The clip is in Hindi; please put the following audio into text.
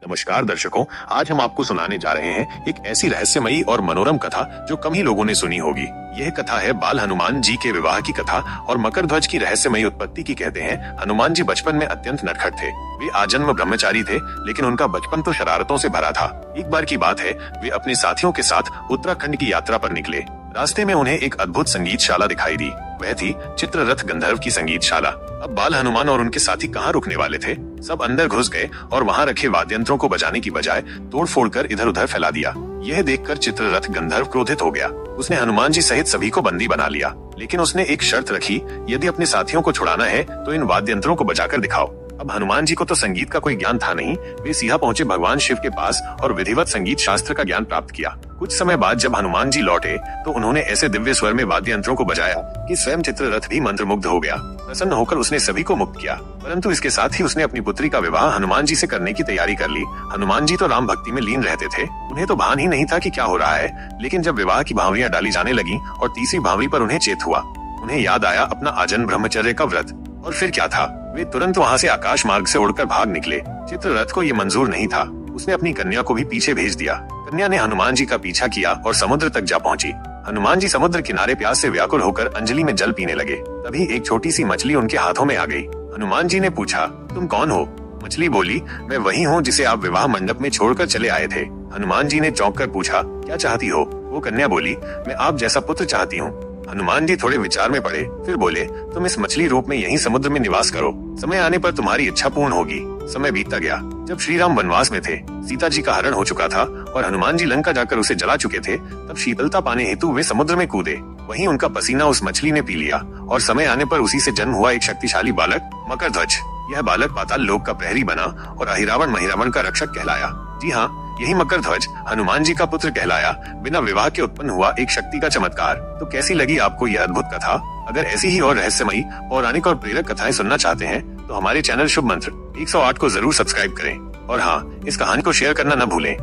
नमस्कार दर्शकों, आज हम आपको सुनाने जा रहे हैं एक ऐसी रहस्यमयी और मनोरम कथा जो कम ही लोगों ने सुनी होगी। यह कथा है बाल हनुमान जी के विवाह की कथा और मकर ध्वज की रहस्यमयी उत्पत्ति की। कहते हैं हनुमान जी बचपन में अत्यंत नटखट थे। वे आजन्म ब्रह्मचारी थे, लेकिन उनका बचपन तो शरारतों से भरा था। एक बार की बात है, वे अपने साथियों के साथ उत्तराखंड की यात्रा पर निकले। रास्ते में उन्हें एक अद्भुत संगीतशाला दिखाई दी। वह थी चित्ररथ गंधर्व की संगीतशाला। अब बाल हनुमान और उनके साथी कहाँ रुकने वाले थे। सब अंदर घुस गए और वहाँ रखे वाद्यंत्रों को बजाने की बजाय तोड़-फोड़ कर इधर उधर फैला दिया। यह देखकर चित्ररथ गंधर्व क्रोधित हो गया। उसने हनुमान जी सहित सभी को बंदी बना लिया, लेकिन उसने एक शर्त रखी, यदि अपने साथियों को छुड़ाना है तो इन वाद्यंत्रों को बजाकर दिखाओ। अब हनुमान जी को तो संगीत का कोई ज्ञान था नहीं। वे सीधा पहुंचे भगवान शिव के पास और विधिवत संगीत शास्त्र का ज्ञान प्राप्त किया। कुछ समय बाद जब हनुमान जी लौटे तो उन्होंने ऐसे दिव्य स्वर में वाद्य यंत्रों को बजाया कि स्वयं चित्ररथ भी मंत्रमुग्ध हो गया। प्रसन्न होकर उसने सभी को मुक्त किया, परंतु इसके साथ ही उसने अपनी पुत्री का विवाह हनुमान जी से करने की तैयारी कर ली। हनुमान जी तो राम भक्ति में लीन रहते थे, उन्हें तो भान ही नहीं था कि क्या हो रहा है। लेकिन जब विवाह की भावरियां डाली जाने लगी और तीसरी भावरी पर उन्हें चेत हुआ, उन्हें याद आया अपना आजन्म ब्रह्मचर्य का व्रत। और फिर क्या था, वे तुरंत वहाँ से आकाश मार्ग से उड़कर भाग निकले। चित्ररथ को ये मंजूर नहीं था। उसने अपनी कन्या को भी पीछे भेज दिया। कन्या ने हनुमान जी का पीछा किया और समुद्र तक जा पहुंची। हनुमान जी समुद्र किनारे प्यास से व्याकुल होकर अंजलि में जल पीने लगे। तभी एक छोटी सी मछली उनके हाथों में आ गई। हनुमान जी ने पूछा, तुम कौन हो? मछली बोली, मैं वही हूँ जिसे आप विवाह मंडप में छोड़कर चले आए थे। हनुमान जी ने चौंक कर पूछा, क्या चाहती हो? वो कन्या बोली, मैं आप जैसा पुत्र चाहती हूँ। हनुमान जी थोड़े विचार में पड़े, फिर बोले, तुम इस मछली रूप में यहीं समुद्र में निवास करो। समय आने पर तुम्हारी इच्छा पूर्ण होगी। समय बीतता गया। जब श्री राम वनवास में थे, सीता जी का हरण हो चुका था और हनुमान जी लंका जाकर उसे जला चुके थे, तब शीतलता पाने हेतु वे समुद्र में कूदे। वहीं उनका पसीना उस मछली ने पी लिया और समय आने पर उसी से जन्म हुआ एक शक्तिशाली बालक मकर ध्वज। यह बालक पाताल लोक का प्रहरी बना और अहिरावण महिरावण का रक्षक कहलाया। जी हाँ, यही मकर ध्वज हनुमान जी का पुत्र कहलाया। बिना विवाह के उत्पन्न हुआ एक शक्ति का चमत्कार। तो कैसी लगी आपको यह अद्भुत कथा? अगर ऐसी ही और रहस्यमयी, पौराणिक और प्रेरक कथाएं सुनना चाहते हैं तो हमारे चैनल शुभ मंत्र 108 को जरूर सब्सक्राइब करें और हाँ, इस कहानी को शेयर करना न भूलें।